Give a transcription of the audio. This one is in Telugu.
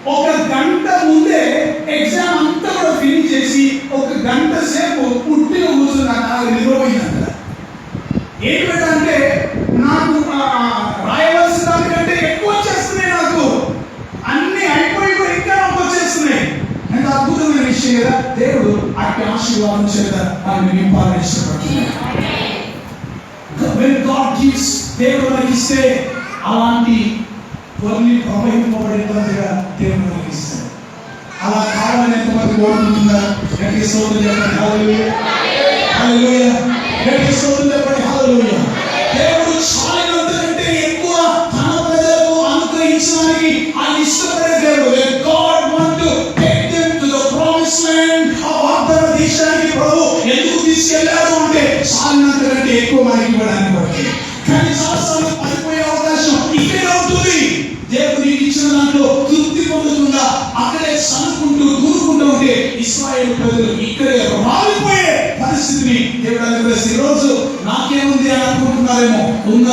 ఒక గంట ముందే ఎగ్జామ్ అంతా కూడా ఫినిష్ చేసి ఒక గంట సేపు పుట్టిన కూర్చున్నాక నిద్రపోయిందంట. ఏంటంటే నాకు రాయవలసిన దానికంటే ఎక్కువ వచ్చేస్తున్నాయి, నాకు అన్ని అయిపోయి ఇంకా నాకు వచ్చేస్తున్నాయి. ఎంత అద్భుతమైన విషయం కదా. దేవుడు అట్టి ఆశీర్వాదం చేత మనల్ని నింపాలని ఇష్టపడుతున్నాడు. దేవుడు మనకి ఇస్తే అలాంటి కొన్ని ప్రవహింపబడేటట్టుగా దేవుడు మనకి ఇస్తాడు. అలా కావాలని ఎంతమంది కోరుకుంటున్నారు? గట్టి స్తోత్రం చెప్పండి హల్లెలూయా, హల్లెలూయా. గట్టి స్తోత్రం చెప్పండి హల్లెలూయా. దేవుడు చాలినంతకంటే ఎక్కువ తన ప్రజలకు అనుగ్రహించడానికి ఆయన ఇష్టపడే దేవుడు. God want to take them to the promised land. ఆ వాగ్దాన దేశానికి ప్రభు ఎందుకు తీసుకెళ్లాడు అంటే చాలినంతకంటే ఎక్కువ మనకి ఇవ్వడానికి బట్టి. కానీ చాలాసార్లు పడిపోయే అవకాశం ఇక్కడే ఉంటుంది. దేవుడు నీకు ఇచ్చిన దాంట్లో తృప్తి పొందకుండా అక్కడే సనుకుంటూ దూరుకుంటూ ఉంటే ఇశ్రాయేలు ప్రజలు ఇక్కడే రాలిపోయే పరిస్థితిని దేవుడు అనుగ్రహిస్తే, ఈరోజు నాకేముంది అని అనుకుంటున్నారేమో, ఉన్న